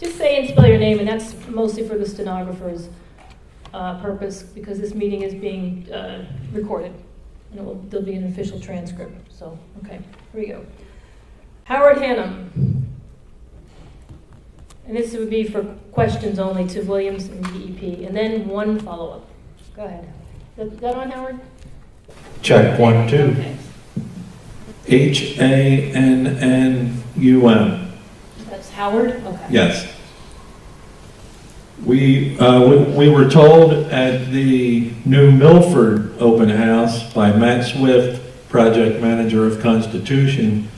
Just say and spell your name, and that's mostly for the stenographer's purpose, because this meeting is being recorded, and there'll be an official transcript. So, okay, here we go. Howard Hannum. And this would be for questions only to Williams and DEP, and then one follow-up. Go ahead. Is that on, Howard? Check, 1, 2. Okay. Hannum. That's Howard? Okay. Yes. We were told at the New Milford open house by Matt Swift, project manager of Constitution,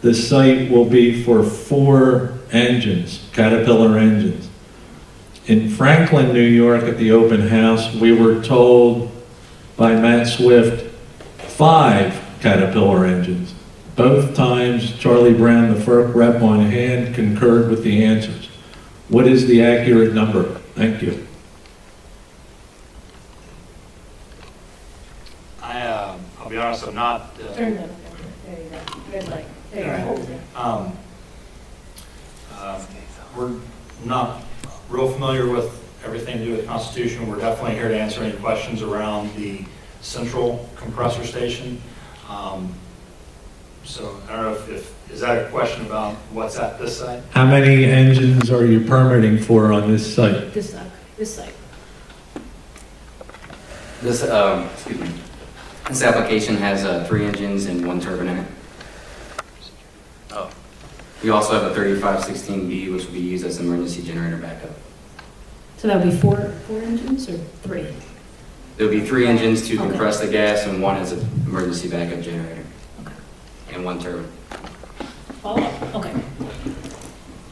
the site will be for 4 engines, Caterpillar engines. In Franklin, New York, at the open house, we were told by Matt Swift 5 Caterpillar engines. Both times, Charlie Brown, the FERC rep on hand, concurred with the answers. What is the accurate number? Thank you. I'll be honest, I'm not. Turn that. There you go. Red light. There you go. We're not real familiar with everything to do with Constitution. We're definitely here to answer any questions around the central compressor station. So I don't know if is that a question about what's at this site? How many engines are you permitting for on this site? This site. This site. This, excuse me. This application has 3 engines and 1 turbine in it. Oh. We also have a 3516B, which will be used as an emergency generator backup. So that would be 4 engines or 3? There'll be 3 engines to Okay. compress the gas and 1 as an emergency backup generator. Okay. And 1 turbine. Follow up. Okay.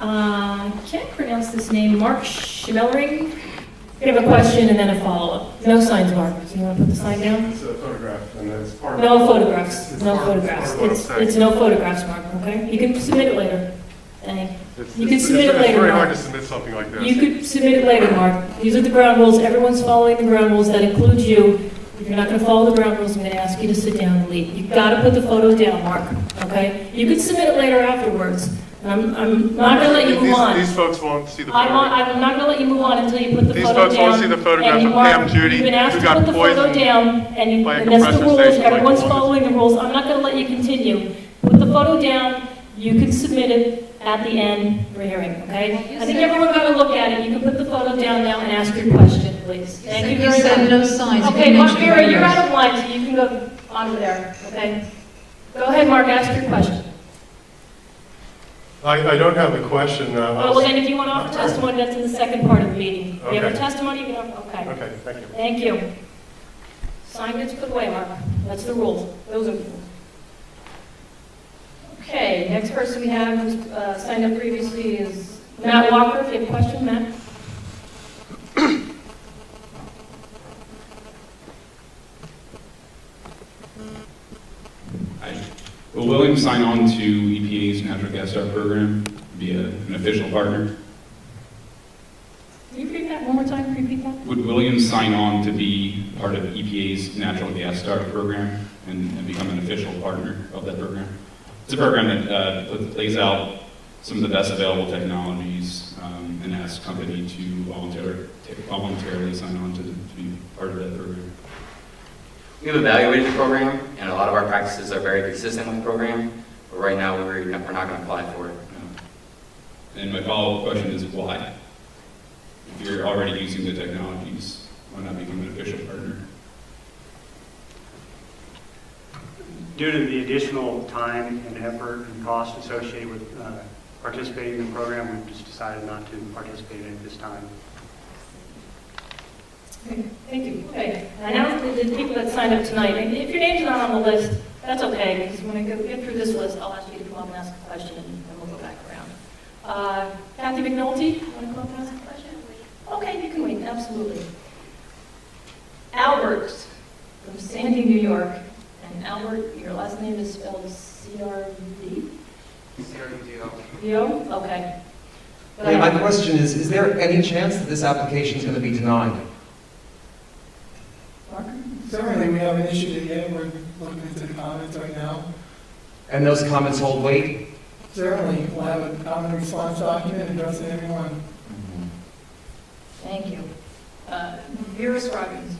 I can't pronounce this name. Mark Schmellering. You have a question and then a follow-up. No signs, Mark. So you want to put the sign down? It's a photograph, and it's part of... No photographs. It's No part- photographs. part of what I'm It's saying. no photographs, Mark, okay? You can submit it later. You can submit it It's later, very hard Mark. to submit something like this. You could submit it later, Mark. These are the ground rules. Everyone's following the ground rules. That includes you. If you're not going to follow the ground rules, I'm going to ask you to sit down and leave. You've got to put the photo down, Mark, okay? You can submit it later afterwards. I'm not going to let you move on. These folks won't see the I'm photograph. not going to let you move on until you put the These photo down. folks won't see the photograph And you of Mark, Pam Judy, you've been asked who to got put the photo poisoned down, and by a that's the compressor rules. station like Everyone's this. following the rules. I'm not going to let you continue. Put the photo down. You can submit it at the end for hearing, okay? I think everyone got to look at it. You can put the photo down now and ask your question, please. Thank you You very said much. no signs. You Okay, didn't Mark, mention you're vendors. out of line, so you can go on to there, okay? Go ahead, Mark, ask your question. I don't have a question. Well, then if you want to offer testimony, that's in the second part of the meeting. If you have a Okay. testimony, you can offer, okay. Okay, thank you. Thank you. Sign gets put away, Mark. That's the rules. Those are the rules. Okay, next person we have who's signed up previously is Matt Walker. If you have a question, Matt? Will Williams sign on to EPA's natural gas start program via an official partner? Can you repeat that one more time? Repeat that? Would Williams sign on to be part of EPA's natural gas start program and become an official partner of that program? It's a program that lays out some of the best available technologies and asks company to voluntarily sign on to be part of that program. We've evaluated the program, and a lot of our practices are very consistent with the program, but right now we're not going to apply for it. And my follow-up question is why? If you're already using the technologies, why not become an official partner? Due to the additional time and effort and cost associated with participating in the program, we've just decided not to participate in it this time. Okay, thank you. Okay, and now the people that signed up tonight, and if your name's not on the list, that's okay, because when I get through this list, I'll ask you to come up and ask a question, and then we'll go back around. Kathy McNulty, you want to come up and ask a question? Okay, you can wait, absolutely. Albert from Sandy, New York. And Albert, your last name is spelled C-R-U-D? C-R-U-D-O. D-O? Okay. Yeah, my question is there any chance that this application is going to be denied? Mark? Certainly, we haven't issued it yet. We're looking into the comments right now. And those comments hold weight? Certainly, we'll have a common response document addressing everyone. Thank you. Vera Scroggins.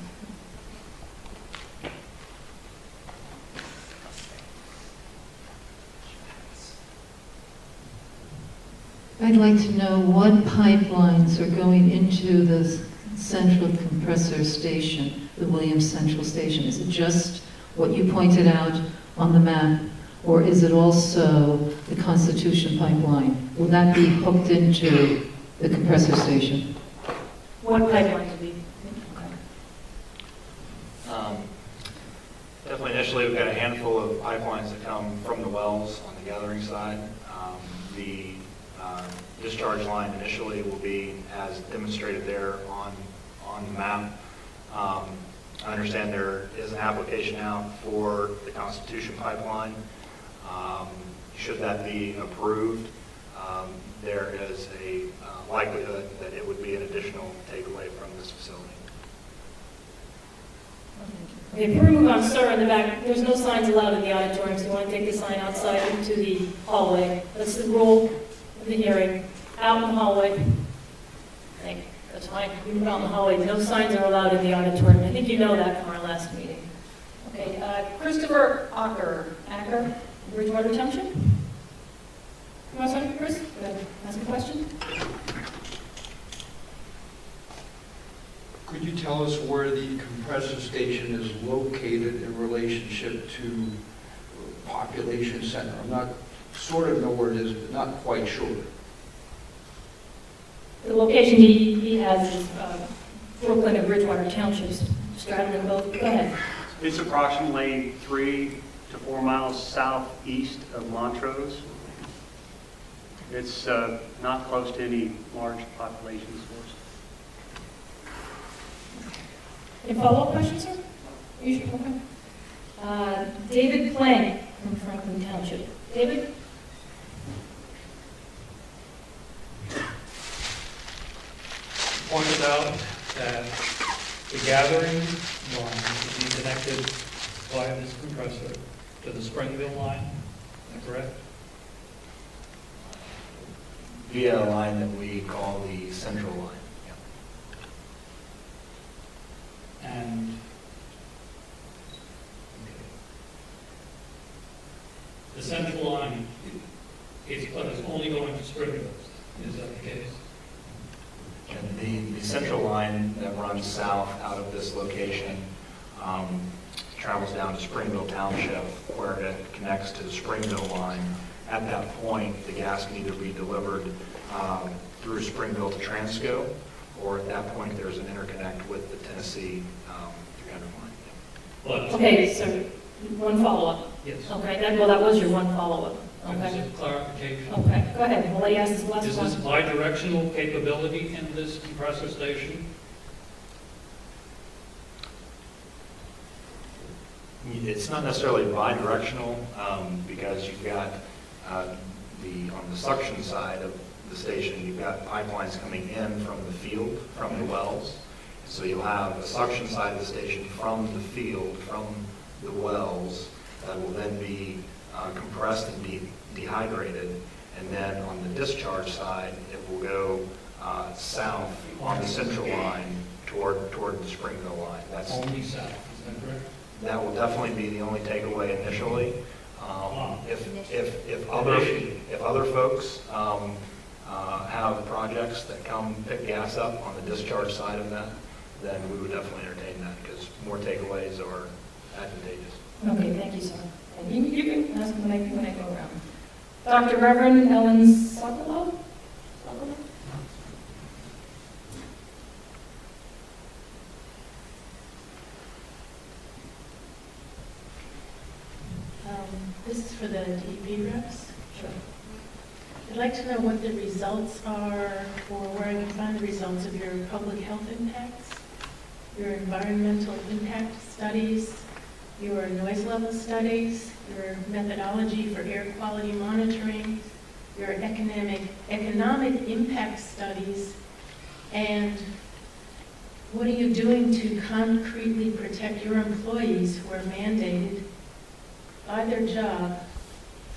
I'd like to know what pipelines are going into the central compressor station, the Williams Central Station. Is it just what you pointed out on the map, or is it also the Constitution pipeline? Will that be hooked into the compressor station? What pipeline to be? Definitely initially, we've got a handful of pipelines that come from the wells on the gathering side. The discharge line initially will be as demonstrated there on the map. I understand there is an application out for the Constitution pipeline. Should that be approved, there is a likelihood that it would be an additional takeaway from this facility. Okay, before we move on, sir, in the back, there's no signs allowed in the auditorium, so you want to take the sign outside into the hallway. That's the rule of the hearing. Out in the hallway. I think that's fine. You move out in the hallway. No signs are allowed in the auditorium. I think you know that from our last meeting. Okay, Christopher Acker, Bridgewater Township. You want to start, Chris? Go ahead. Ask a question. Could you tell us where the compressor station is located in relationship to population center? I'm not, sort of know where it is, but not quite sure. The location he has is Brooklyn and Bridgewater Townships, straddling both. Go ahead. It's approximately 3 to 4 miles southeast of Montrose. It's not close to any large population source. Any follow-up questions, sir? Are you sure? Okay. David Plank from Franklin Township. David? Pointed out that the gathering line will be connected via this compressor to the Springville line. Is that correct? Via a line that we call the central line. And the central line is only going to Springville. Is that the case? And the central line that runs south out of this location travels down to Springville Township, where it connects to the Springville line. At that point, the gas can either be delivered through Springville to Transco, or at that point, there's an interconnect with the Tennessee 300 line. But Okay, so one follow-up. yes. Okay, that was your one follow-up. Okay. Just a clarification. Okay, go ahead. We'll let you ask this last Is one. this bidirectional capability in this compressor station? It's not necessarily bi-directional because you've got on the suction side of the station, you've got pipelines coming in from the field, from the wells. So you'll have a suction side of the station from the field, from the wells, that will then be compressed and be dehydrated. And then on the discharge side, it will go south on the central line toward the Springville line. That's Only south, is that correct? That will definitely be the only takeaway initially. If other folks have projects that come pick gas up on the discharge side of that, then we would definitely entertain that because more takeaways are advantageous. Okay, thank you, sir. And you can ask when I go around. Dr. Reverend Ellen Sokolow? This is for the DEP reps. Sure. I'd like to know what the results are, or where I can find the results of your public health impacts, your environmental impact studies, your noise level studies, your methodology for air quality monitoring, your economic impact studies, and what are you doing to concretely protect your employees who are mandated by their job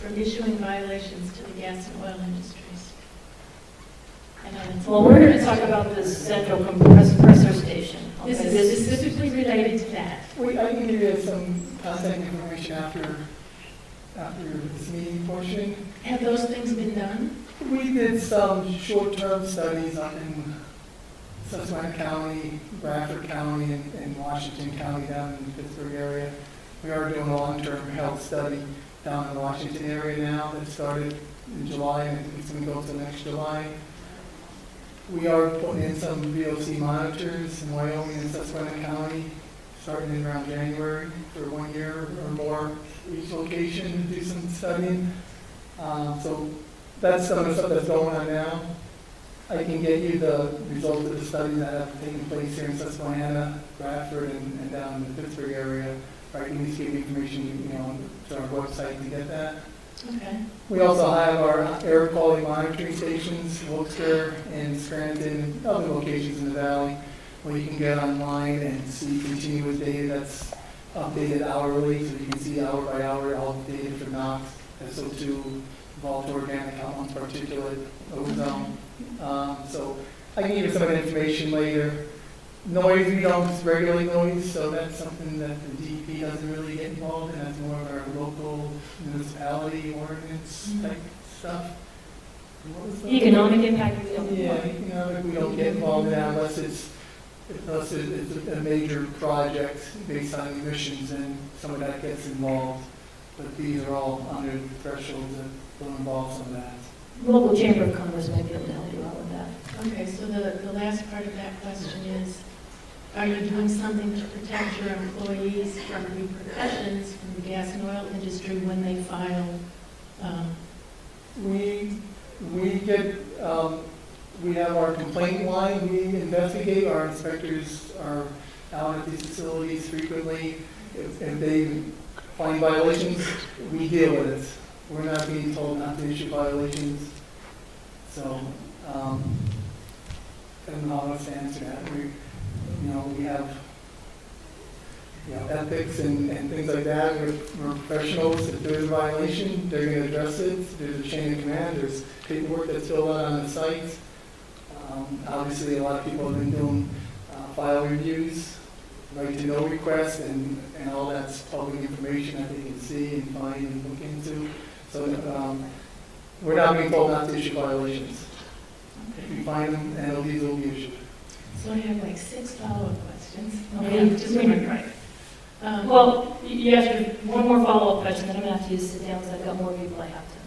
from issuing violations to the gas and oil industries? I know that's. Well, we're here to talk about the central compressor station. This Okay, is specifically related to that. I can give you some contact information after this meeting portion. Have those things been done? We did some short-term studies up in Susquehanna County, Bradford County, and Washington County down in the Pittsburgh area. We are doing a long-term health study down in the Washington area now that started in July, and it's going to go to next July. We are putting in some VOC monitors in Wyoming and Susquehanna County, starting in around January for 1 year or more each location to do some studying. So that's some of the stuff that's going on now. I can get you the results of the studies that have taken place here in Susquehanna, Bradford, and down in the Pittsburgh area. I can just give you information, to our website to get that. Okay. We also have our air quality monitoring stations, Wilkes-Barre and Scranton, and other locations in the valley, where you can get online and see continuous data that's updated hourly, so you can see hour by hour all the data for NOx, SO2, volatile organic compounds, particulate, ozone. So I can give you some of the information later. Noise, we don't regulate noise, so that's something that the DEP doesn't really get involved in. That's more of our local municipality ordinance type stuff. What was that? Economic impact. Yeah, economic, we don't get involved in that unless it's a major project based on emissions, and some of that gets involved. But these are all under the threshold that will involve some of that. The local chamber of commerce might be able to help you out with that. Okay, so the last part of that question is, are you doing something to protect your employees from repercussions from the gas and oil industry when they file? We have our complaint line. We investigate. Our inspectors are out at these facilities frequently. If they find violations, we deal with it. We're not being told not to issue violations. So, I don't know how else to answer that. We have ethics and things like that. We're professionals. If there's a violation, they're going to address it. There's a chain of command. There's paperwork that's filled out on the site. Obviously, a lot of people have been doing file reviews, right to know requests, and all that's public information that they can see and find and look into. So we're not being told not to issue violations. If we find them, NLDs will be issued. So I have like 6 follow-up questions. Okay, just wait a minute, right. Well, you asked one more follow-up question, then I'm going to have to sit down because I've got more people I have to.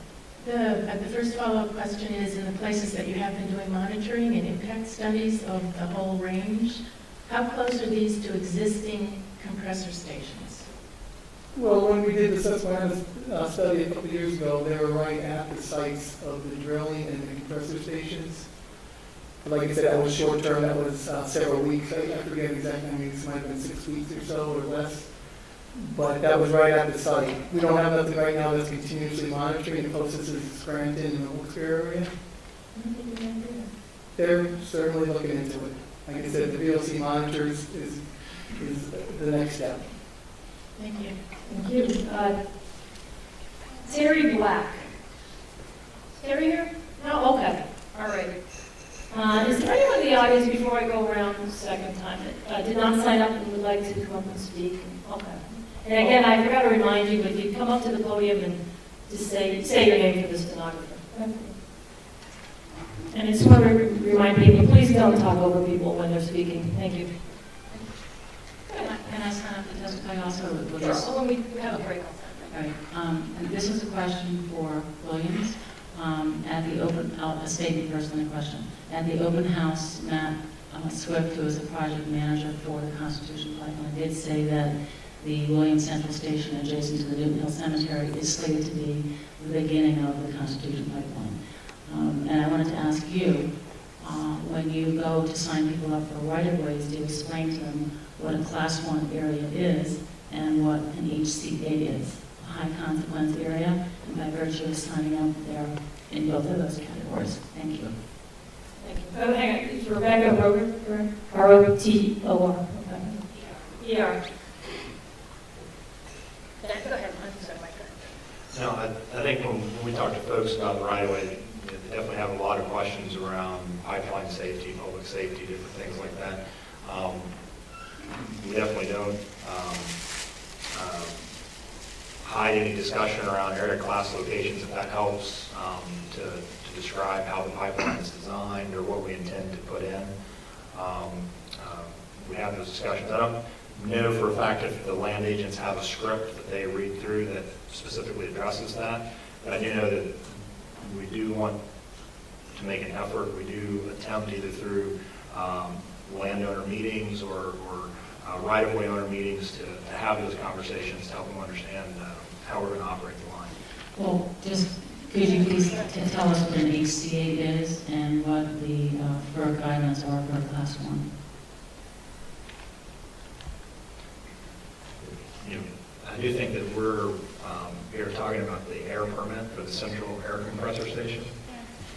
The first follow-up question is, in the places that you have been doing monitoring and impact studies of the whole range, how close are these to existing compressor stations? Well, when we did the Susquehanna study a couple of years ago, they were right at the sites of the drilling and the compressor stations. But like I said, that was short term, that was several weeks. I forget exactly, it might have been 6 weeks or so or less. But that was right at the site. We don't have nothing right now that's continuously monitoring. The closest is Scranton and the Wilkes-Barre area. They're certainly looking into it. Like I said, the VOC monitors is the next step. Thank you. Thank you. Terry Black. Is Terry here? No? Okay. All right. Is there anyone in the audience, before I go around the second time, that did not sign up and would like to come up and speak? Okay. And again, I forgot to remind you, but if you come up to the podium and just say your name for the stenographer. And I just want to remind people, please don't talk over people when they're speaking. Thank you. Can I sign up to testify also? Sure. Oh, when we have a break. Right. And this is a question for Williams. At the open, a statement first and a question. At the open house, Matt Swift, who is the project manager for the Constitution Pipeline, did say that the Williams Central Station adjacent to the Newton Hill Cemetery is slated to be the beginning of the Constitution Pipeline. And I wanted to ask you, when you go to sign people up for right-of-ways, do you explain to them what a Class 1 area is and what an HC8 is? A high consequence area, and by virtue of signing up, they're in both of those categories. Thank you. Thank you. Oh, hang on. It's Rebecca Roger, R-O-T-O-R. E-R. Go ahead. I'm sorry, Mike. No, I think when we talk to folks about the right-of-way, they definitely have a lot of questions around pipeline safety, public safety, different things like that. We definitely don't hide any discussion around area class locations, if that helps to describe how the pipeline is designed or what we intend to put in. We have those discussions. I don't know for a fact if the land agents have a script that they read through that specifically addresses that, but I do know that we do want to make an effort. We do attempt either through landowner meetings or right-of-way owner meetings to have those conversations to help them understand how we're going to operate the line. Well, just, could you please tell us what an HCA is and what the FERC guidelines are for Class 1? I do think that we're here talking about the air permit for the central air compressor station.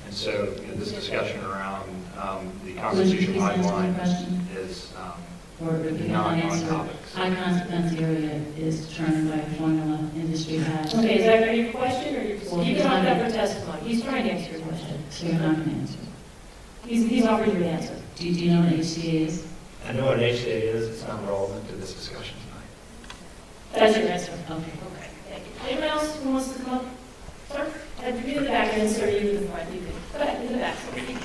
And so this discussion around the Constitution pipeline is not on topics. High consequence area is determined by a formula industry has. Okay, is that your question, or you can opt out for testimony? He's trying to answer your question. So you're not going to answer. He's offered you an answer. Do you know what an HCA is? I know what an HCA is. It's not relevant to this discussion tonight. That's your answer. Okay. Okay, thank you. Anyone else who wants to come up? Sir? You in the back, and then sir, you in the front. You can go ahead, in the back.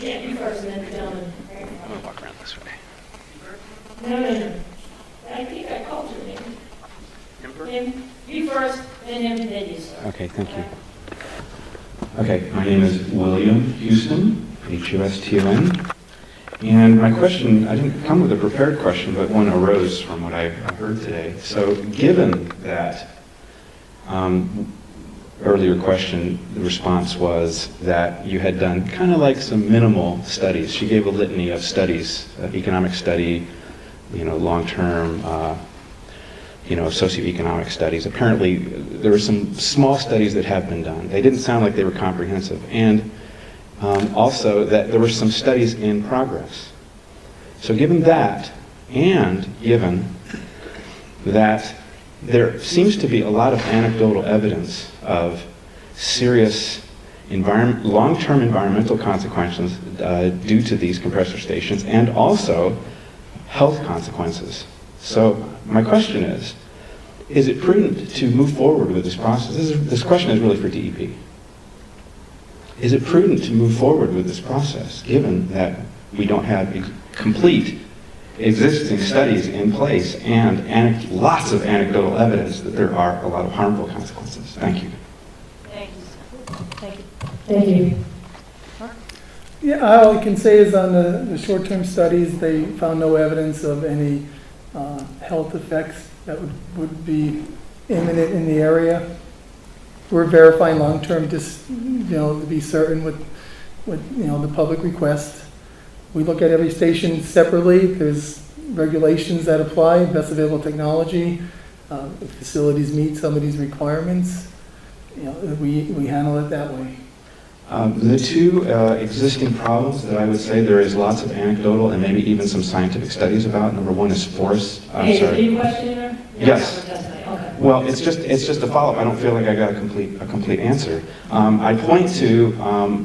Yeah, you first, and then the gentleman. I'm going to walk around this way. No. I think I called your name. Him. You first, then him, then you, sir. Okay, thank you. Okay, my name is William Houston, Huston. And my question, I didn't come with a prepared question, but one arose from what I heard today. So given that earlier question, the response was that you had done kind of like some minimal studies. She gave a litany of studies, economic study, long-term, socioeconomic studies. Apparently, there were some small studies that have been done. They didn't sound like they were comprehensive. And also that there were some studies in progress. So given that, and given that there seems to be a lot of anecdotal evidence of serious long-term environmental consequences due to these compressor stations, and also health consequences. So my question is it prudent to move forward with this process? This question is really for DEP. Is it prudent to move forward with this process, given that we don't have complete existing studies in place and lots of anecdotal evidence that there are a lot of harmful consequences? Thank you. Thank you, sir. Thank you. Thank you. Yeah, all I can say is on the short-term studies, they found no evidence of any health effects that would be imminent in the area. We're verifying long-term just, to be certain with the public request. We look at every station separately. There's regulations that apply, best available technology. If facilities meet some of these requirements, we handle it that way. The two existing problems that I would say there is lots of anecdotal and maybe even some scientific studies about. Number one is forest. Hey, is there any question there? Yes. Okay. Well, it's just a follow-up. I don't feel like I got a complete answer. I point to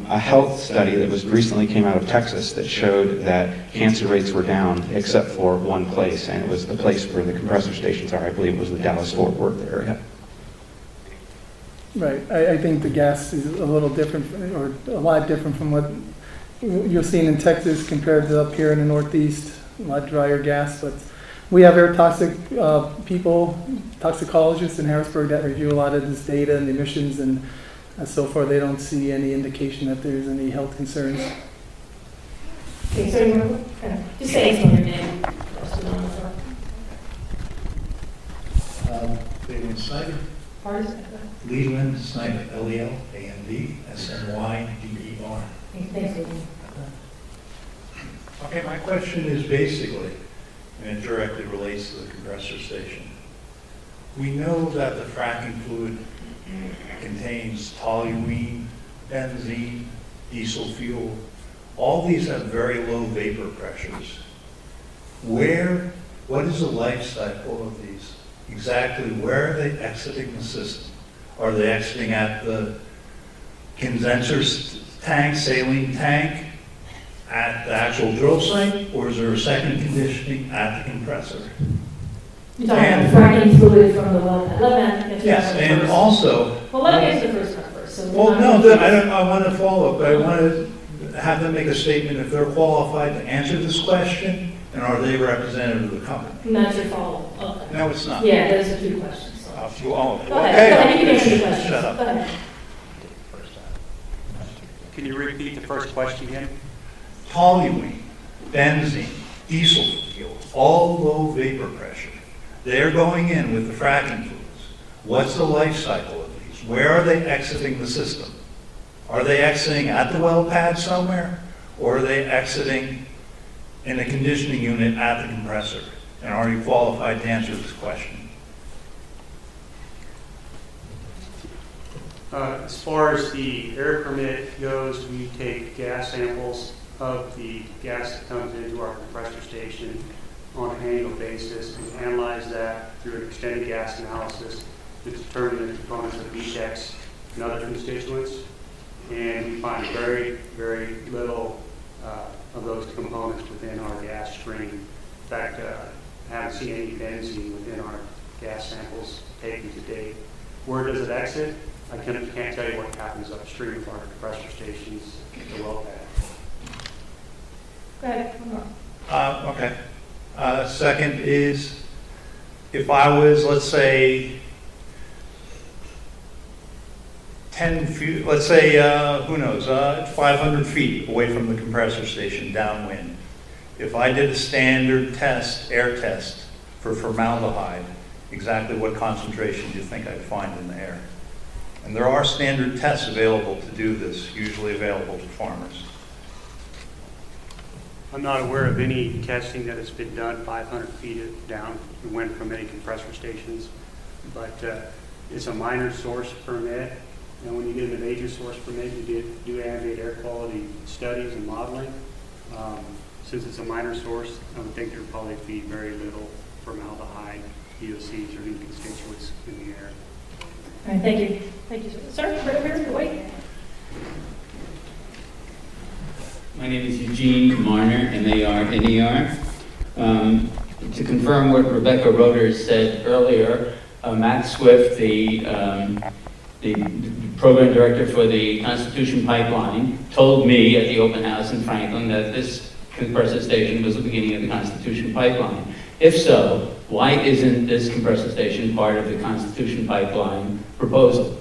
a health study that was recently came out of Texas that showed that cancer rates were down except for one place, and it was the place where the compressor stations are. I believe it was the Dallas-Fort Worth area. Right. I think the gas is a little different, or a lot different from what you're seeing in Texas compared to up here in the Northeast. A lot drier gas, but we have air toxic people, toxicologists in Harrisburg that review a lot of this data and emissions, and so far they don't see any indication that there's any health concerns. Okay, so you just say your name. Leland Snyder. Pardon? Leland Snyder, L-E-L-A-N-D-S-N-Y-D-E-R. Thank you. Okay, my question is basically, and it directly relates to the compressor station. We know that the fracking fluid contains toluene, benzene, diesel fuel. All these have very low vapor pressures. What is the life cycle of these? Exactly where are they exiting the system? Are they exiting at the condenser tank, saline tank, at the actual drill site, or is there a second conditioning at the compressor? You're talking about fracking fluid from the well pad. Let me answer Yes, that and first. also. Well, let me answer the first one first. So Well, no, I want to follow up, but I want to have them make a statement if they're qualified to answer this question, and are they representative of the company? And that's your follow-up. Okay. No, it's not. Yeah, those are two questions. So. Oh, Go ahead. okay. Go ahead. You can answer the Shut questions. up. Go ahead. Can you repeat the first question again? Toluene, benzene, diesel fuel, all low vapor pressure. They're going in with the fracking fluids. What's the life cycle of these? Where are they exiting the system? Are they exiting at the well pad somewhere? Or are they exiting in a conditioning unit at the compressor? And are you qualified to answer this question? As far as the air permit goes, we take gas samples of the gas that comes into our compressor station on an annual basis and analyze that through an extended gas analysis to determine the components of VTEX and other constituents. And we find very, very little of those components within our gas stream. In fact, I haven't seen any benzene within our gas samples taken to date. Where does it exit? I can't tell you what happens upstream of our compressor stations, the well pad. Go ahead. One more. Okay. Second is, if I was, let's say, 10 feet, let's say, who knows, 500 feet away from the compressor station downwind. If I did a standard test, air test for formaldehyde, exactly what concentration do you think I'd find in the air? And there are standard tests available to do this, usually available to farmers. I'm not aware of any testing that has been done 500 feet down wind from any compressor stations, but it's a minor source permit. And when you get a major source permit, you do ambient air quality studies and modeling. Since it's a minor source, I would think there'd probably be very little formaldehyde, VOCs, or any constituents in the air. All right, thank you. Thank you, sir. Sir, right over here, wait. My name is Eugene Marner, M-A-R-N-E-R. To confirm what Rebecca Roeder said earlier, Matt Swift, the program director for the Constitution Pipeline, told me at the open house in Franklin that this compressor station was the beginning of the Constitution Pipeline. If so, why isn't this compressor station part of the Constitution Pipeline proposal?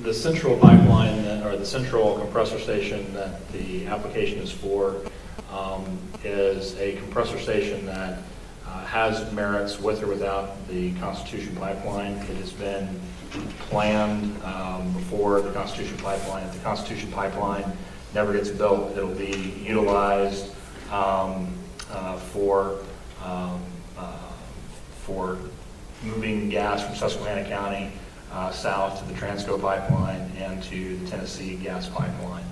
The central pipeline, or the central compressor station that the application is for, is a compressor station that has merits with or without the Constitution Pipeline. It has been planned before the Constitution Pipeline. If the Constitution Pipeline never gets built, it'll be utilized for moving gas from Susquehanna County south to the Transco pipeline and to the Tennessee gas pipeline.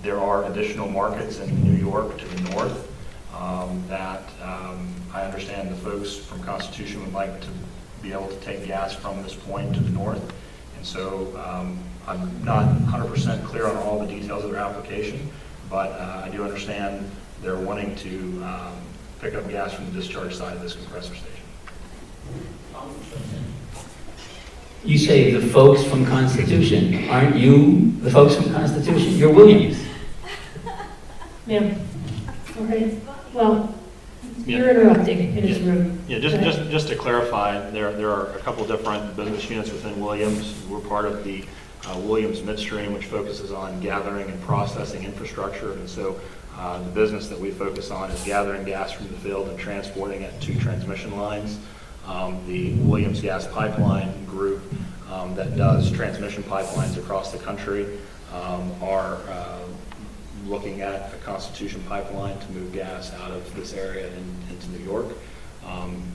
There are additional markets in New York to the north that I understand the folks from Constitution would like to be able to take gas from this point to the north. And so I'm not 100% clear on all the details of their application, but I do understand they're wanting to pick up gas from the discharge side of this compressor station. You say the folks from Constitution. Aren't you the folks from Constitution? You're Williams. Ma'am. Okay. Well, you're interrupting. It is rude. Yeah, just to clarify, there are a couple different business units within Williams. We're part of the Williams Midstream, which focuses on gathering and processing infrastructure. And so the business that we focus on is gathering gas from the field and transporting it to transmission lines. The Williams Gas Pipeline Group that does transmission pipelines across the country are looking at a Constitution pipeline to move gas out of this area into New York.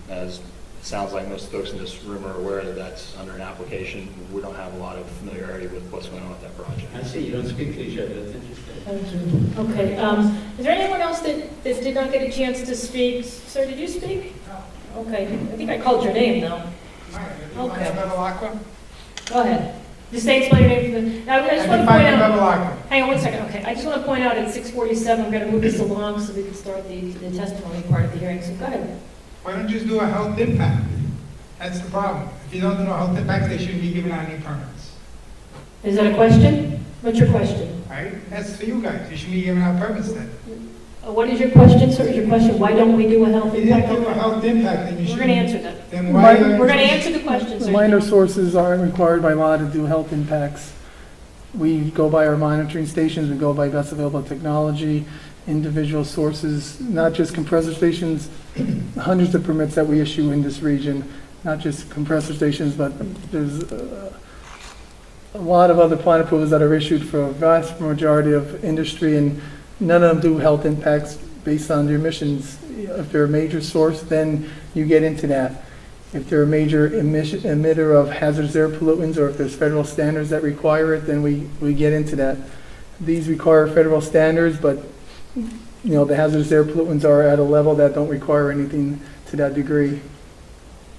As it sounds like most folks in this room are aware that that's under an application, we don't have a lot of familiarity with what's going on with that project. I see, you don't speak to each other, that's interesting. Thank you. Okay, is there anyone else that did not get a chance to speak? Sir, did you speak? Okay, I think I called your name, though. Okay. Go ahead. Just say, explain your name for the, now, I just want to point out, hang on one second, okay. I just want to point out at 6:47, we're going to move this along so we can start the testimony part of the hearing, so go ahead. Why don't you just do a health impact? That's the problem. If you don't do a health impact, they shouldn't be giving out any permits. Is that a question? What's your question? Right? That's for you guys. You shouldn't be giving out permits then. What is your question, sir? Is your question, why don't we do a health If you impact? didn't do a health impact, then you We're should. going to answer that. Then why? We're going to answer the question, sir. Minor sources aren't required by law to do health impacts. We go by our monitoring stations, we go by best available technology, individual sources, not just compressor stations, hundreds of permits that we issue in this region, not just compressor stations, but there's a lot of other plant approvals that are issued for a vast majority of industry, and none of them do health impacts based on their emissions. If they're a major source, then you get into that. If they're a major emitter of hazardous air pollutants, or if there's federal standards that require it, then we get into that. These require federal standards, but the hazardous air pollutants are at a level that don't require anything to that degree.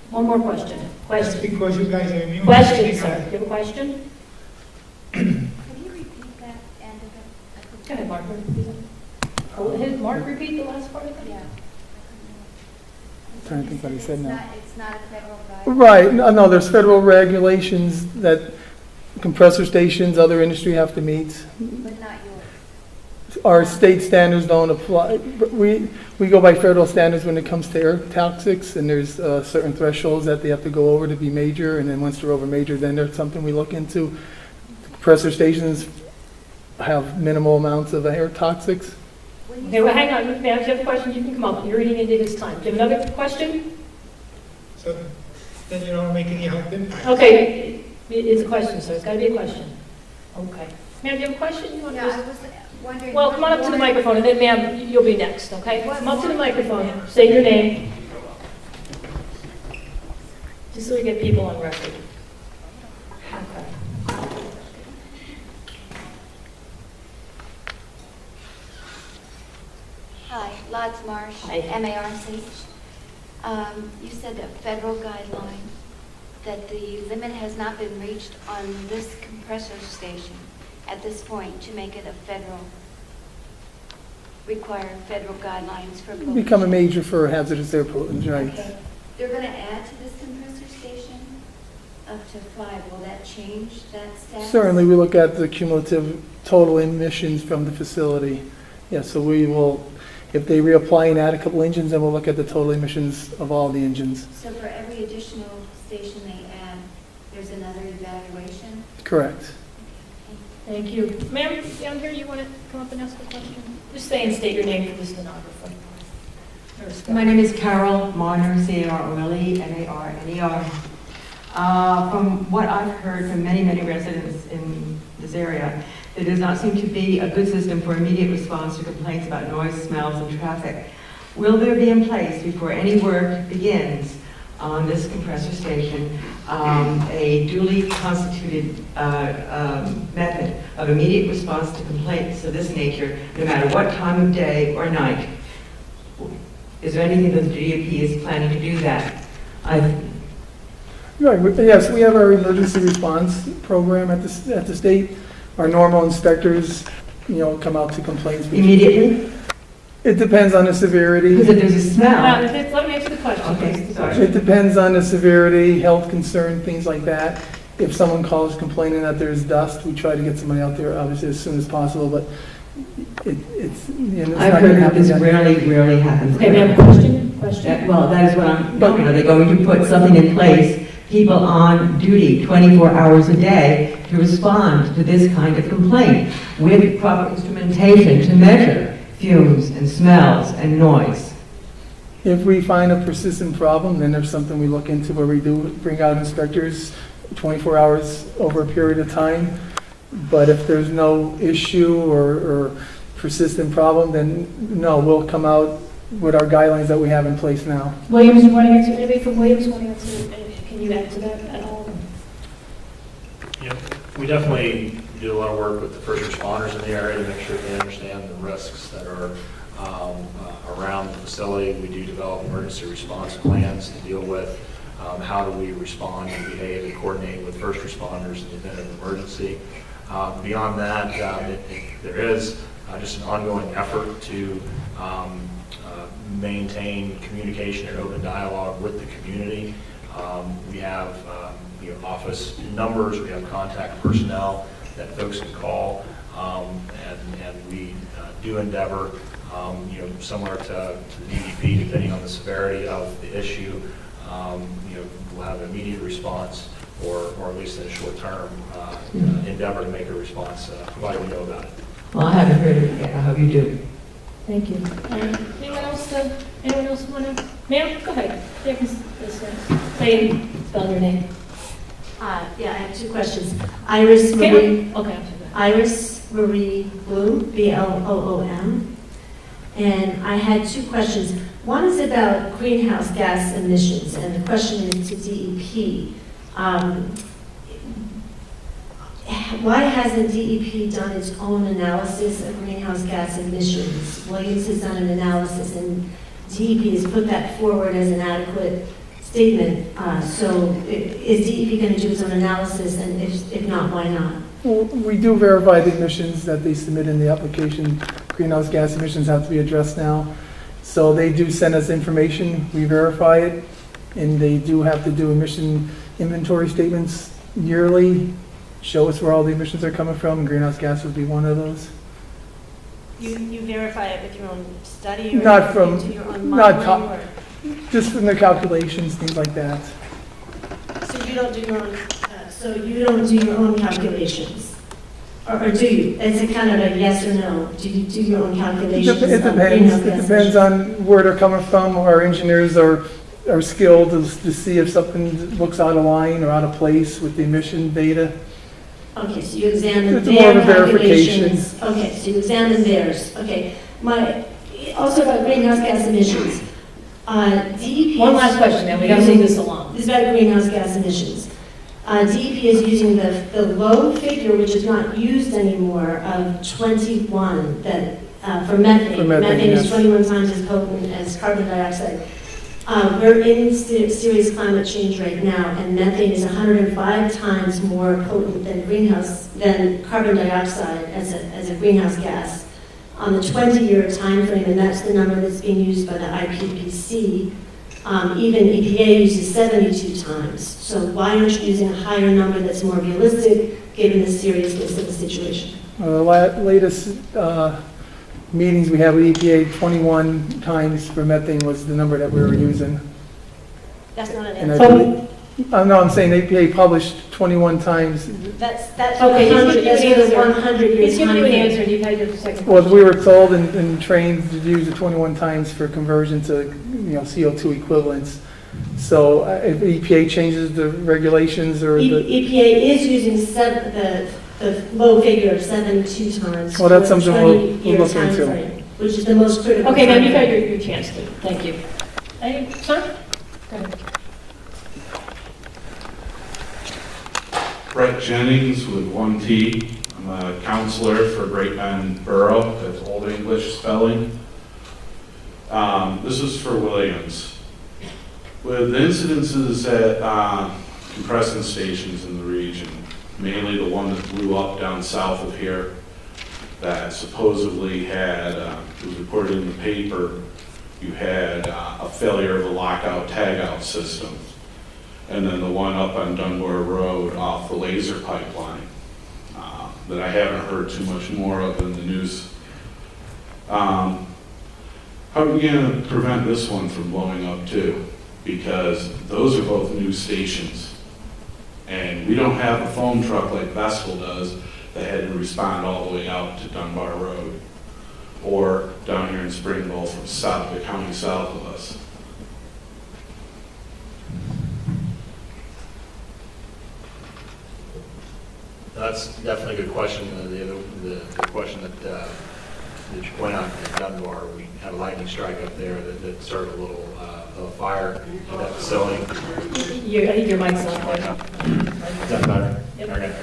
One more question. That's because you guys are immune. Question, sir. Do you have a question? Can you repeat that end of it? Go ahead, Mark. Did Mark repeat the last part of it? Yeah. I'm trying to think what he said now. It's not a federal guideline? Right, no, there's federal regulations that compressor stations, other industry have to meet. But not yours? Our state standards don't apply. We go by federal standards when it comes to air toxics, and there's certain thresholds that they have to go over to be major, and then once they're over major, then there's something we look into. Compressor stations have minimal amounts of air toxics. Okay, well, hang on, ma'am, if you have questions, you can come up. You're eating into his time. Do you have another question? So then you don't make any health impact. Okay, it's a question, sir. It's got to be a question. Okay. Ma'am, do you have a question? You want to Yeah, I was wondering. Well, come on up to the microphone, and then, ma'am, you'll be next, okay? Come up to the microphone, say your name. Just so we get people on record. Okay. Hi, Lods Marsh, Hi. M-A-R-C. You said a federal guideline, that the limit has not been reached on this compressor station at this point to make it a require federal guidelines for pollution. Become a major for hazardous air pollutants, right? Okay. They're going to add to this compressor station up to 5. Will that change that status? Certainly, we look at the cumulative total emissions from the facility. Yeah, so we will, if they reapply and add a couple engines, then we'll look at the total emissions of all the engines. So for every additional station they add, there's another evaluation? Correct. Thank you. Ma'am, down here, you want to come up and ask a question? Just say and state your name for the stenographer. My name is Carol Marner, C-A-R-O-L-E, M-A-R-N-E-R. From what I've heard from many, many residents in this area, there does not seem to be a good system for immediate response to complaints about noise, smells, and traffic. Will there be in place before any work begins on this compressor station a duly constituted method of immediate response to complaints of this nature, no matter what time of day or night? Is there anything that the DEP is planning to do that? Right, yes, we have our emergency response program at the state. Our normal inspectors, come out to complaints. Immediately? It depends on the severity. Because if there's a smell. Let me answer the question. Okay, sorry. It depends on the severity, health concern, things like that. If someone calls complaining that there's dust, we try to get somebody out there, obviously, as soon as possible, but it's I've heard that this rarely happens. Okay, ma'am, question? Well, that is what I'm talking about. They're going to put something in place, people on duty 24 hours a day to respond to this kind of complaint with proper instrumentation to measure fumes and smells and noise. If we find a persistent problem, then there's something we look into where we do bring out inspectors 24 hours over a period of time. But if there's no issue or persistent problem, then no, we'll come out with our guidelines that we have in place now. Williams, you want to answer? Anybody from Williams want to answer? Can you add to that at all? Yeah, we definitely do a lot of work with the first responders in the area to make sure they understand the risks that are around the facility. We do develop emergency response plans to deal with how do we respond and behave and coordinate with first responders in the event of emergency. Beyond that, there is just an ongoing effort to maintain communication and open dialogue with the community. We have office numbers, we have contact personnel that folks can call, and we do endeavor, similar to the DEP, depending on the severity of the issue, we'll have an immediate response, or at least in a short term endeavor to make a response, provided we know about it. Well, I haven't heard it yet. I hope you do. Thank you. Anyone else want to? Ma'am, go ahead. Yeah, say and spell your name. Yeah, I have two questions. Iris Marie. Okay. Iris Marie Bloom, Bloom. And I had two questions. One is about greenhouse gas emissions, and the question is to DEP. Why hasn't DEP done its own analysis of greenhouse gas emissions? Williams has done an analysis, and DEP has put that forward as an adequate statement. So is DEP going to do its own analysis, and if not, why not? Well, we do verify the emissions that they submit in the application. Greenhouse gas emissions have to be addressed now. So they do send us information, we verify it, and they do have to do emission inventory statements yearly, show us where all the emissions are coming from, and greenhouse gas would be one of those. You verify it with your own study, or Not from, do your own modeling, just from the calculations, things like that. so you don't do your own calculations, or do you? Is it kind of a yes or no? Do you do your own calculations? It depends on where they're coming from. Our engineers are skilled to see if something looks out of line or out of place with the emission data. Okay, so you examine It's more of a their verification. calculations. Okay, so you examine theirs. Okay. Also about greenhouse gas emissions. DEP. One last question, ma'am. We got to move this along. This is about greenhouse gas emissions. DEP is using the low figure, which is not used anymore, of 21 that for methane. Methane is 21 times as potent as carbon dioxide. We're in serious climate change right now, and methane is 105 times more potent than carbon dioxide as a greenhouse gas on the 20-year time frame, and that's the number that's being used by the IPCC. Even EPA uses 72 times. So why aren't you using a higher number that's more realistic, given the seriousness of the situation? The latest meetings we had with EPA, 21 times for methane was the number that we were using. That's not an And answer. I'm saying EPA published 21 times. That's Okay, that's with a 100-year He's giving you an time. answer. You've had your second Well, question. we were told and trained to use the 21 times for conversion to CO2 equivalents. So if EPA changes the regulations or the... EPA is using the low figure of 72 times. Well, that's for a something we'll 20-year look time into. frame, which is the most critical. Okay, ma'am, time you've had frame. your chance to. Thank you. Sir? Go ahead. Brett Jennings with 1T. I'm a counselor for Great Bend Borough. That's Old English spelling. This is for Williams. With incidences at compressing stations in the region, mainly the one that blew up down south of here that supposedly had, it was reported in the paper, you had a failure of the lockout tagout system. And then the one up on Dunbar Road off the laser pipeline that I haven't heard too much more of in the news. How are we going to prevent this one from blowing up too? Because those are both new stations. And we don't have a foam truck like Vestal does that had to respond all the way out to Dunbar Road or down here in Springville from the county south of us. That's definitely a good question. The question that you point out in Dunbar, we had a lightning strike up there that started a little fire in that facility. I think your mic's on. Is that better? Yep. Okay.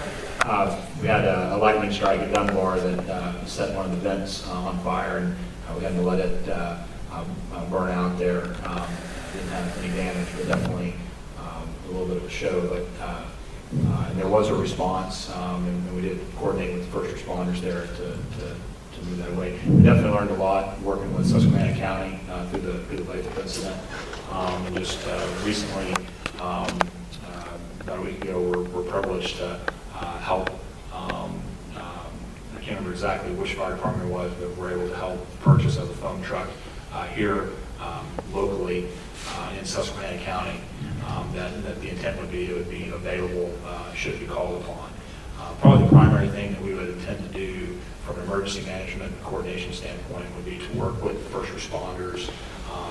We had a lightning strike at Dunbar that set one of the vents on fire, and We hadn't let it burn out there. Didn't have any damage, but definitely a little bit of a show. But and there was a response, and we did coordinate with the first responders there to move that away. We definitely learned a lot working with Susquehanna County through the Lathrop incident. And just recently, about a week ago, we're privileged to help. I can't remember exactly which fire department it was, but we're able to help purchase of the foam truck here locally in Susquehanna County. That the intent would be it would be available should it be called upon. Probably the primary thing that we would intend to do from an emergency management and coordination standpoint would be to work with the first responders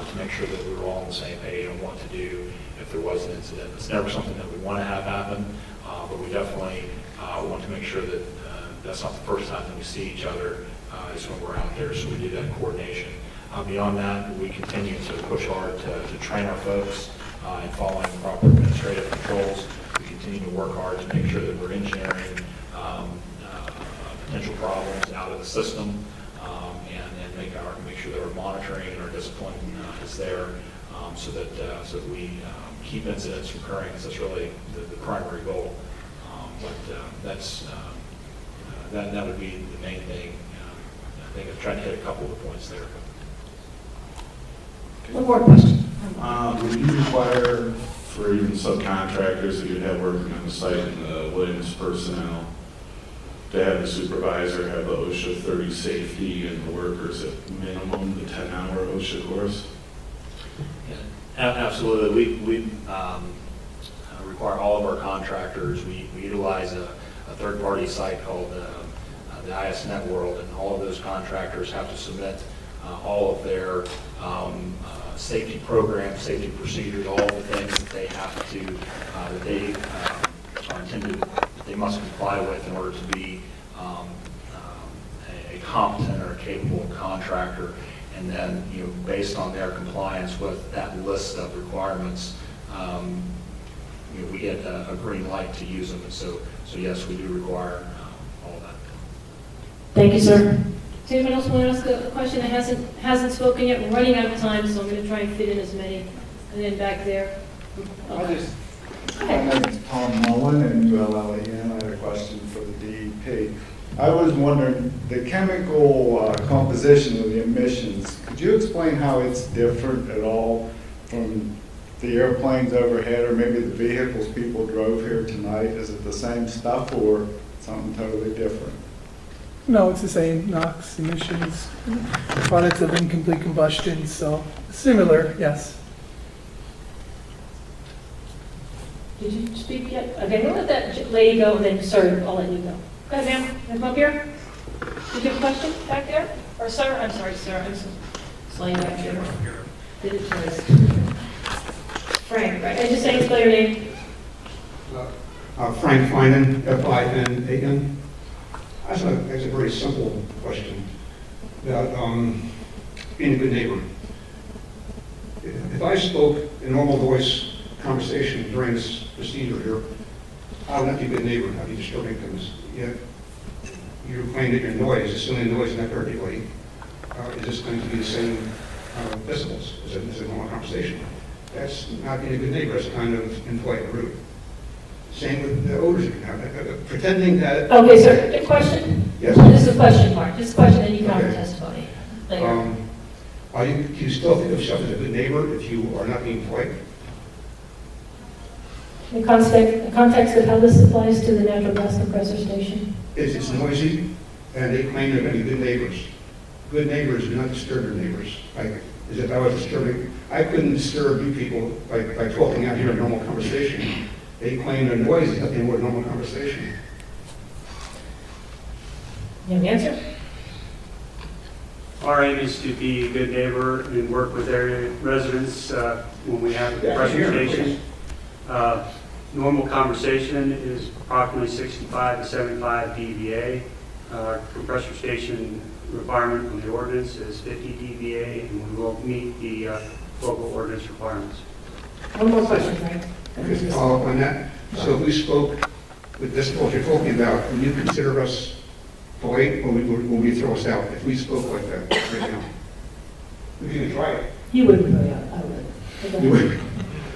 to make sure that we were all on the same page on what to do if there was an incident. It's never something that we want to have happen, but we definitely want to make sure that that's not the first time that we see each other is when we're out there, so we do that coordination. Beyond that, we continue to push hard to train our folks in following proper administrative controls. We continue to work hard to make sure that we're engineering potential problems out of the system and make sure that our monitoring and our discipline is there so that we keep incidents from occurring. That's really the primary goal. That would be the main thing. I think I've tried to hit a couple of the points there. One more question. Would you require for even subcontractors that you'd have working on the site and the Williams personnel to have the supervisor have the OSHA 30 safety and the workers at minimum the 10-hour OSHA course? Yeah, absolutely. We require all of our contractors. We utilize a third-party site called the ISNet World, and all of those contractors have to submit all of their safety programs, safety procedures, all of the things that they have to, that they are intended, that they must comply with in order to be a competent or a capable contractor. And then, based on their compliance with that list of requirements, we get a green light to use them. And so yes, we do require all that. Thank you, sir. Does anyone else want to ask a question that hasn't spoken yet? We're running out of time, so I'm going to try and fit in as many. And then back there. My name is Tom Mullen, and ULLEN. I had a question for the DEP. I was wondering, the chemical composition of the emissions, could you explain how it's different at all from the airplanes overhead or maybe the vehicles people drove here tonight? Is it the same stuff or something totally different? No, it's the same NOx emissions, products of incomplete combustion, so similar, yes. Did you speak yet? Okay, we'll let that lady go, and then, sir, I'll let you go. Go ahead, ma'am. Come up here. Did you have a question back there? Or sir? I'm sorry, sir. I'm so slow back there. Did it twice. Frank, right? I just say spell your name. Frank Finan, F-I-N-A-N. That's a very simple question about being a good neighbor. If I spoke in normal voice conversation during this procedure here, I would not be a good neighbor. I'd be disturbing things. Yet you claim that your noise, assuming noise is not heard anybody, is just going to be the same decibels as a normal conversation. That's not being a good neighbor. That's kind of impolite and rude. Same with the odors you can have. Pretending that... Okay, sir. A question? Yes. This is a question part. This is a question, and you can have a testimony later. Do you still think of yourself as a good neighbor if you are not being polite? The context of how this applies to the natural gas compressor station? It's noisy, and they claim they're going to be good neighbors. Good neighbors do not disturb their neighbors. As if I was disturbing... I couldn't disturb you people by talking out here in normal conversation. They claim they're noisy, but they were a normal conversation. You have an answer? Our aim is to be a good neighbor and work with area residents when we have a compressor station. Normal conversation is approximately 65 to 75 dBA. Compressor station requirement on the ordinance is 50 dBA, and we will meet the local ordinance requirements. One more question, Frank. Just to follow up on that. So if we spoke with this, what you're talking about, would you consider us polite, or would we throw us out if we spoke like that right now? If you can try it. You wouldn't, yeah, I would. You would.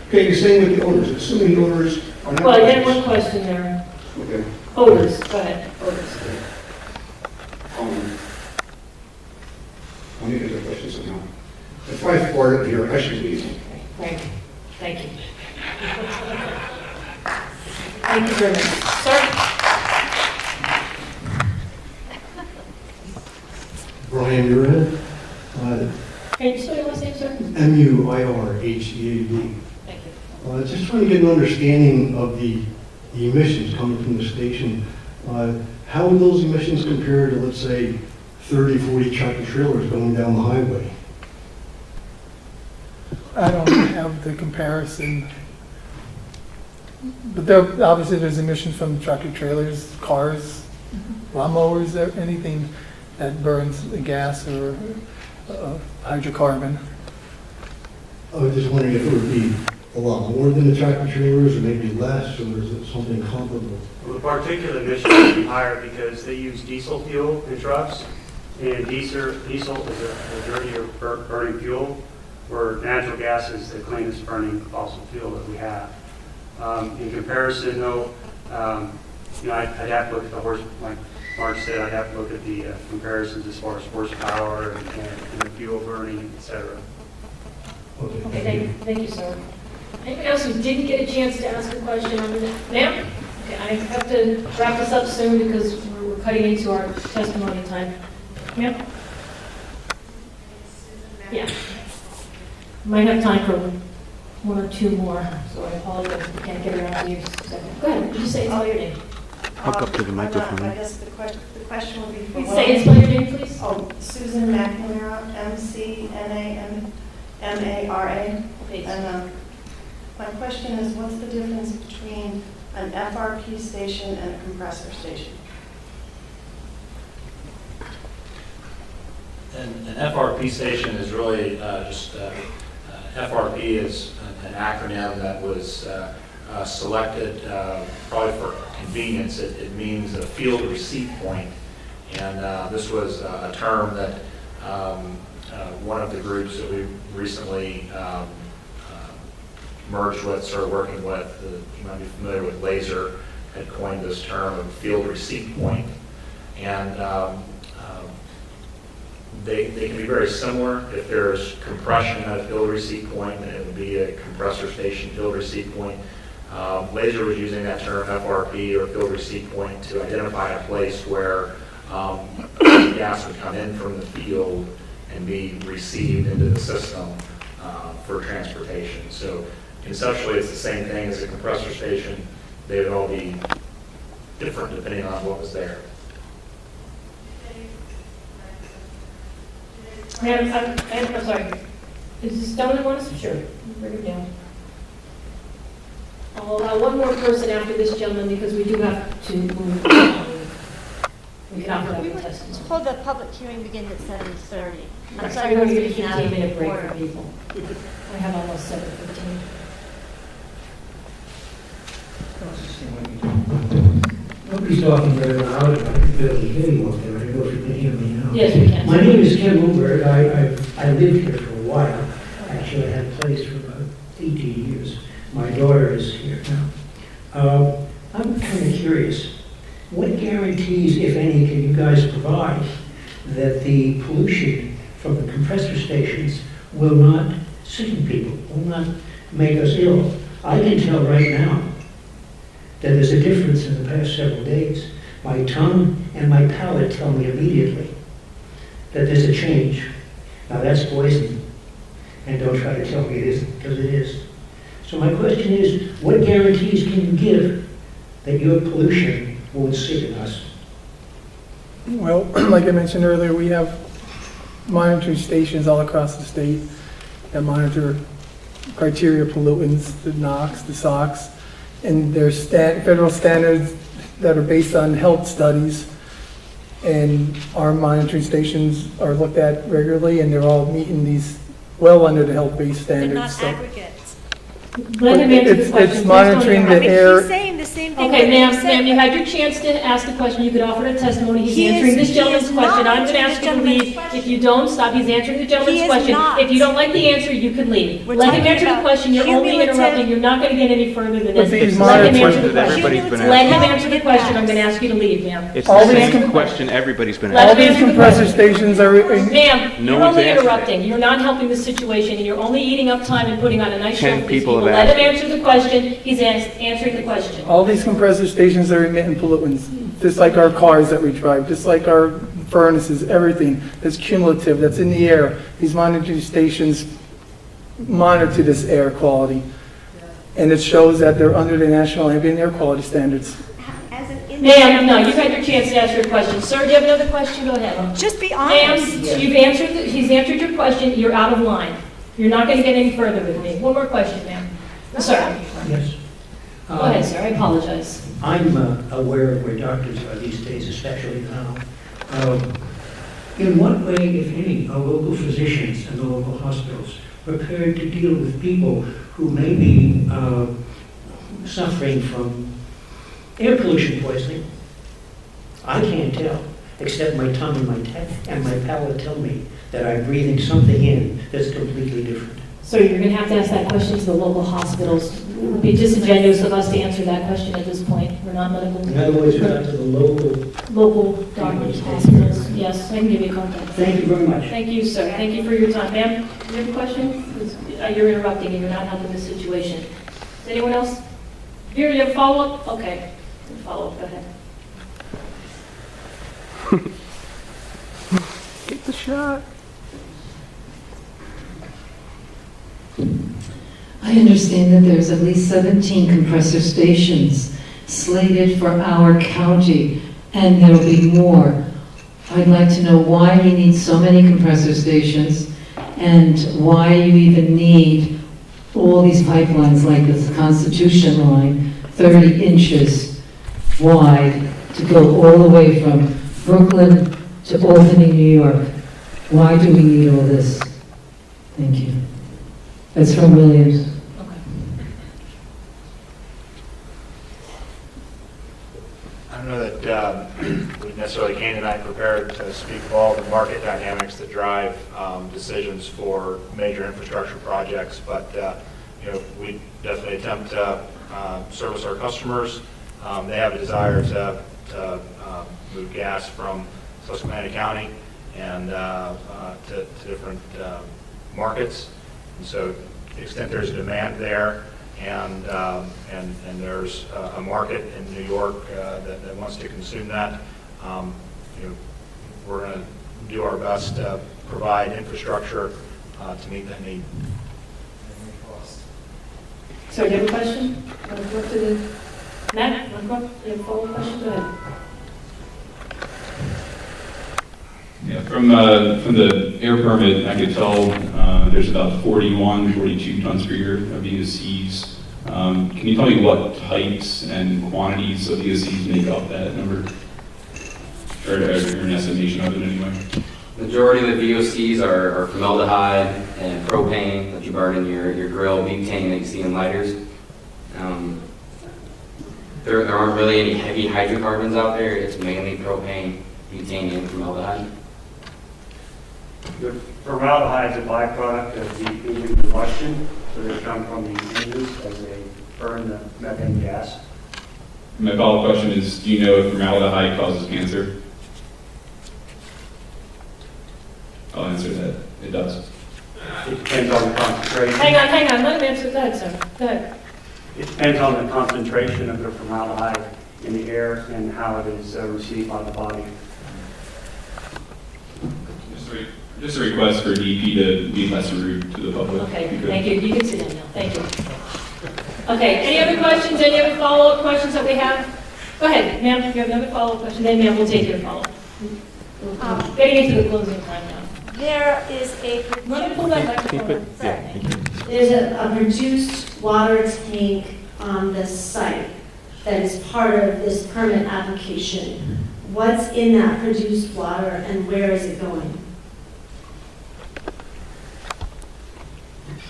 Okay, you're saying with the odors, assuming the odors are not. Well, I had one question there. Okay. Odors, go ahead, odors. Let me get the question somehow. If I fart here, I should leave. Thank you. Thank you. Thank you very much. Sir? Brian Muirhead. Can you spell your last name, sir? Muirhead. Thank you. Just trying to get an understanding of the emissions coming from the station. How would those emissions compare to, let's say, 30, 40 tractor trailers going down the highway? I don't have the comparison. But there, obviously there's emissions from tractor trailers, cars, lawnmowers, anything that burns gas or hydrocarbon. I was just wondering if it would be a lot more than the tractor trailers, or maybe less, or is it something comparable? Well, the particulate emissions would be higher because they use diesel fuel in trucks, and diesel is a dirtier burning fuel, where natural gas is the cleanest burning fossil fuel that we have. In comparison, though, I'd have to look at the like Mark said, I'd have to look at the comparisons as far as horsepower and the fuel burning, et cetera. Okay, thank you, sir. Anyone else who didn't get a chance to ask a question on this? Ma'am? Okay, I have to wrap this up soon because we're cutting into our testimony time. Ma'am? Yeah. Might have time for one or two more, so I apologize if I can't get around to you in a second. Go ahead, would you say spell your name? Hook up to the microphone. I guess the question would be for... Say and spell your name, please. Oh, Susan McNamara, McNamara. Please. And my question is, what's the difference between an FRP station and a compressor station? An FRP station is really FRP is an acronym that was selected probably for convenience. It means a field receipt point, and this was a term that one of the groups that we recently merged with, started working with, you might be familiar with Laser, had coined this term of field receipt point. And they can be very similar. If there's compression at a field receipt point, then it would be a compressor station field receipt point. Laser was using that term FRP, or field receipt point, to identify a place where gas would come in from the field and be received into the system for transportation. So conceptually, it's the same thing as a compressor station. They would all be different depending on what was there. Ma'am, I'm sorry. Is this done at once? Sure. Bring it down. I'll allow one more person after this gentleman because we do have to move. We cannot have a testimony. Hold the public hearing begin at 7:30. I'm sorry, we're going to give a 15-minute break for people. I have almost 7:15. Nobody's talking very loud. I can barely hear you up there. I don't know if you can hear me now. Yes, we can. My name is Ken Bloomberg. I lived here for a while. Actually, I had a place for about 18 years. My daughter is here now. I'm kind of curious. What guarantees, if any, can you guys provide that the pollution from the compressor stations will not sicken people, will not make us ill? I can tell right now that there's a difference in the past several days. My tongue and my palate tell me immediately that there's a change. Now that's poison, and don't try to tell me it isn't, because it is. So my question is, what guarantees can you give that your pollution won't sicken us? Well, like I mentioned earlier, we have monitoring stations all across the state that monitor criteria pollutants, the NOx, the SOx, and there's federal standards that are based on health studies, and our monitoring stations are looked at regularly, and they're all meeting these well under the health-based standards. They're not so. aggregates. Let him answer the question. It's monitoring the air. He's saying the same thing Okay, Okay, ma'am, you had your chance to ask the question, you could offer a testimony, he's answering this gentleman's question. I'm gonna ask you to leave. If you don't, stop, he's answering the gentleman's question. If you don't like the answer, you can leave. Let him answer the question, you're only interrupting, you're not gonna get any further than this. Let him answer the question. Let him answer the question, I'm gonna ask you to leave, ma'am. It's the same question everybody's been Let All him these answer the compressor question. stations are, Ma'am, No you're one's only answering. interrupting, you're not helping the situation, and you're only eating up time and putting on a nice show 10 for these people people. have Let him asked. answer the question, he's answering the question. all these compressor stations are emitting pollutants, just like our cars that we drive, just like our furnaces, everything that's cumulative, that's in the air. These monitoring stations monitor this air quality. And it shows that they're under the National Ambient Air Quality Standards. Ma'am, no, you've had your chance to ask your question. Sir, do you have another question? Go ahead. Just be Ma'am, honest. he's answered your question, you're out of line. You're not going to get any further with me. One more question, ma'am. Sir, Yes. go ahead, sir, I apologize. I'm aware of where doctors are these days, especially now. In what way, if any, are local physicians and the local hospitals prepared to deal with people who may be suffering from air pollution poisoning? I can't tell, except my tongue and my palate tell me that I'm breathing something in that's completely different. So you're going to have to ask that question to the local hospitals. It would be disingenuous of us to answer that question at this point. We're not medical. In other words, it's up to the Local doctors, hospitals. Yes, I can give you contact. Thank you very much. Thank you, sir. Thank you for your time. Ma'am, do you have a question? You're interrupting and you're not helping the situation. Does anyone else? Here, you have a follow-up? Okay. Follow-up, go ahead. Take the shot. I understand that there's at least 17 compressor stations slated for our county, and there'll be more. I'd like to know why we need so many compressor stations, and why you even need all these pipelines like this Constitution line, 30 inches wide, to go all the way from Brooklyn to Albany, New York. Why do we need all this? Thank you. That's from Williams. I don't know that we necessarily came tonight prepared to speak of all the market dynamics that drive decisions for major infrastructure projects, but we definitely attempt to service our customers. They have a desire to move gas from Susquehanna County and to different markets. And so to the extent there's a demand there, and there's a market in New York that wants to consume that, we're going to do our best to provide infrastructure to meet that need. Sir, do you have a question? Want to go to the Matt? Want to go? You have a follow-up question? Go ahead. Yeah, from the air permit, I could tell there's about 42 tons per year of VOCs. Can you tell me what types and quantities of VOCs make up that number? Or an estimation of it anyway? Majority of the VOCs are formaldehyde and propane that you burn in your grill, butane that you see in lighters. There aren't really any heavy hydrocarbons out there. It's mainly propane, butane, and formaldehyde. The formaldehyde is a byproduct of the engine combustion, so they come from the engines as they burn the methane gas. My follow-up question is, do you know if formaldehyde causes cancer? I'll answer that. It does. It depends on the concentration. Hang on, let him answer. Go ahead, sir. Go ahead. It depends on the concentration of the formaldehyde in the air and how it is received by the body. Just a request for DEP to be less rude to the public. Okay, thank you. You can sit down now. Thank you. Okay, any other questions? Any other follow-up questions that we have? Go ahead, ma'am. If you have another follow-up question, then ma'am, we'll take your follow-up. Getting into the closing time now. There is a... Let me pull that microphone. There's a produced water tank on the site that is part of this permit application. What's in that produced water and where is it going?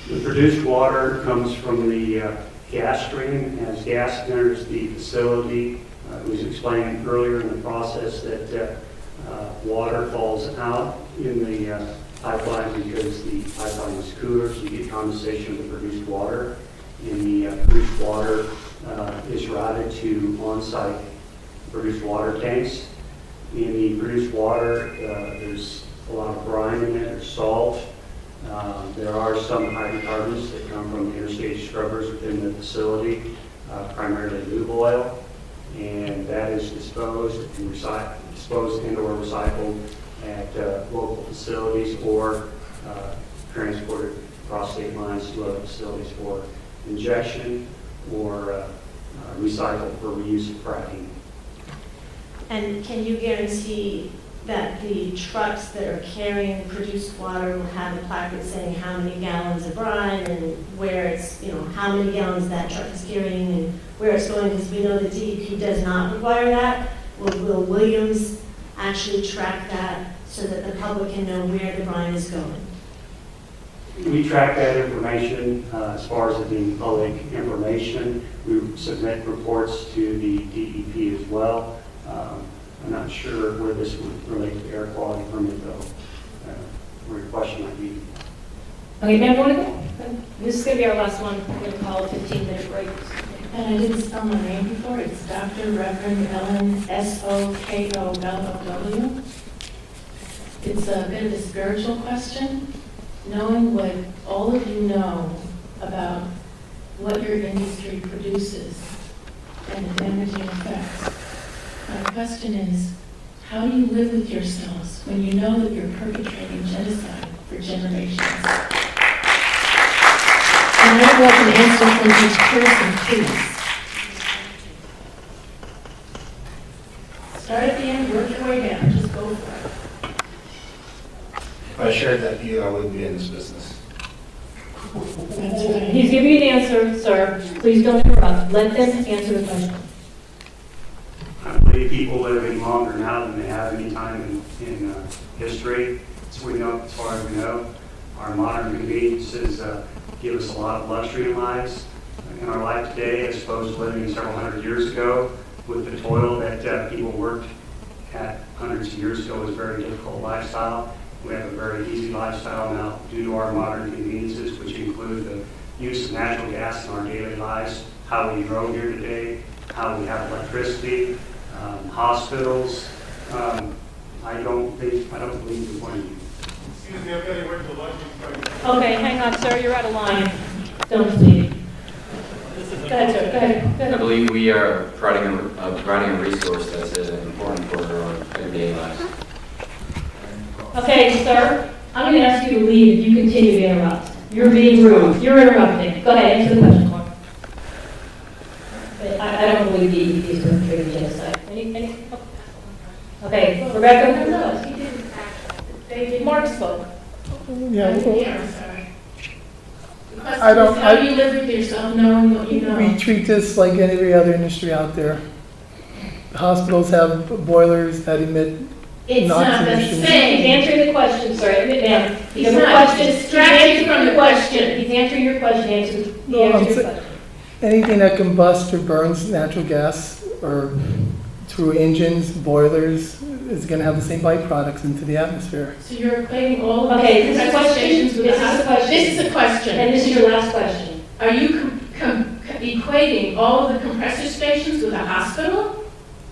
The produced water comes from the gas stream. As gas enters the facility, it was explained earlier in the process that water falls out in the pipeline because the pipeline is cooler, so you get condensation of the produced water. And the produced water is routed to on-site produced water tanks. In the produced water, there's a lot of brine in it, there's salt. There are some hydrocarbons that come from interstate scrubbers within the facility, primarily lube oil, and that is disposed and or recycled at local facilities or transported across state lines to other facilities for injection or recycled for reuse of fracking. And can you guarantee that the trucks that are carrying produced water will have a placard saying how many gallons of brine and where it's, how many gallons that truck is carrying and where it's going? Because we know the DEP does not require that. Will Williams actually track that so that the public can know where the brine is going? We track that information as far as it being public information. We submit reports to the DEP as well. I'm not sure where this would relate to the air quality permit, though, where your question might be. Okay, ma'am, want to go? This is going to be our last one. We're going to call a 15-minute break. And I didn't spell my name before. It's Dr. Reverend Ellen Sokollow. It's a bit of a spiritual question. Knowing what all of you know about what your industry produces and the damaging effects, my question is, how do you live with yourselves when you know that you're perpetrating genocide for generations? And I would like an answer from each person, please. Start at the end, work your way down, just go for it. If I shared that view, I wouldn't be in this business. That's right. He's giving you an answer, sir. Please don't interrupt. Let them answer the question. I believe people living longer now than they have any time in history. As we know, as far as we know, our modern conveniences give us a lot of luxury in lives in our life today, as opposed to living several hundred years ago with the toil that people worked at hundreds of years ago. It was a very difficult lifestyle. We have a very easy lifestyle now due to our modern conveniences, which include the use of natural gas in our daily lives, how we grow here today, how we have electricity, hospitals. I don't believe the point of view. Excuse me, I've got to work the lunch break. Okay, hang on, sir. You're out of line. Don't leave. Go ahead, sir. Go ahead. I believe we are providing a resource that's important for our everyday lives. Okay, sir. I'm going to ask you to leave if you continue to interrupt. You're being rude. You're interrupting. Go ahead, answer the question, Clark. I don't believe the DEP is perpetrating genocide. Okay, Rebecca? No, he didn't actually. Mark spoke. Yeah, sorry. I don't- How do you live with yourself knowing what you know? we treat this like every other industry out there. Hospitals have boilers that emit It's NOx not the emissions. same. He's answering the question, sir. Ma'am. He's You have a not question. distracting from the question. He's answering your question. He answered your question. Anything that combusts or burns natural gas or through engines, boilers, is going to have the same byproducts into the atmosphere. So you're equating all of Okay, these this is a compressor question. stations with This a is a hospital? question. This is a question. And this is your last question. Are you equating all of the compressor stations with a hospital?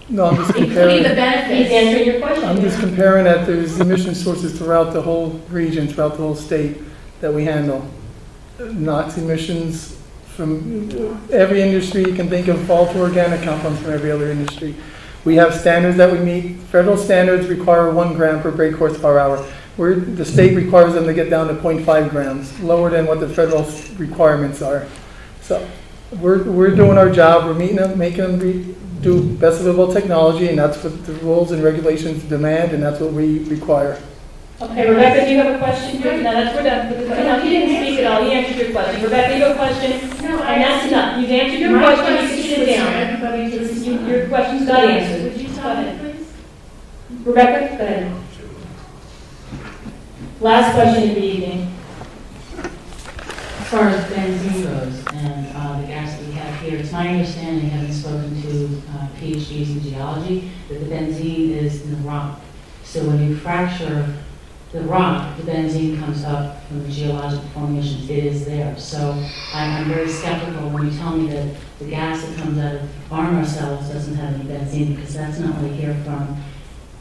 No, I'm just Including comparing. the benefits? He's answering your question. I'm just comparing that there's emission sources throughout the whole region, throughout the whole state that we handle. NOx emissions from every industry you can think of, all to organic compounds from every other industry. We have standards that we meet. Federal standards require 1 gram per brake horsepower hour. The state requires them to get down to 0.5 grams, lower than what the federal requirements are. So we're doing our job. We're meeting them, making them do best available technology, and that's what the rules and regulations demand, and that's what we require. Okay, Rebecca, do you have a question? No, that's, we're done. No, he didn't speak at all. He answered your question. Rebecca, you have a question? No, And that's enough. You've answered your My question. You can sit down. Everybody just. Your question's got answered. Would you tell me, please? Rebecca, go ahead. Last question of the evening. As far as benzene goes and the gas that we here, it's my understanding, having spoken to PhDs in geology, that the benzene is in the rock. So when you fracture the rock, the benzene comes up from the geological formations. It is there. So I'm very skeptical when you tell me that the gas that comes out of farmer cells doesn't have any benzene, because that's not what I hear from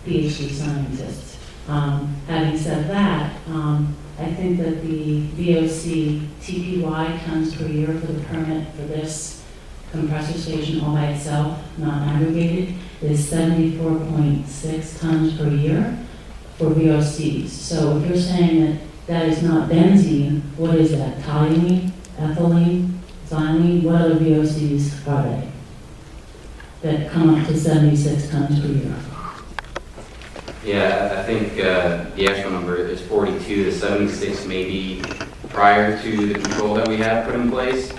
PhD scientists. Having said that, I think that the VOC TPY tons per year for the permit for this compressor station all by itself, not aggregated, is 74.6 tons per year for VOCs. So if you're saying that that is not benzene, what is that? Toluene, ethylene, xylene? What other VOCs are they that come up to 76 tons per year? Yeah, I think the actual number is 42 to 76 maybe prior to the control that we have put in place.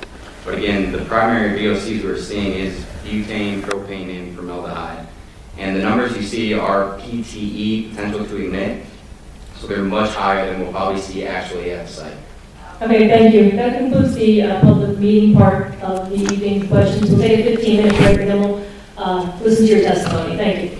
But again, the primary VOCs we're seeing is butane, propane, and formaldehyde. And the numbers you see are PTE, potential to emit, so they're much higher than we'll probably see actually at the site. Okay, thank you. That concludes the public meeting part of the evening questions. We'll take a 15-minute break and then we'll listen to your testimony. Thank you.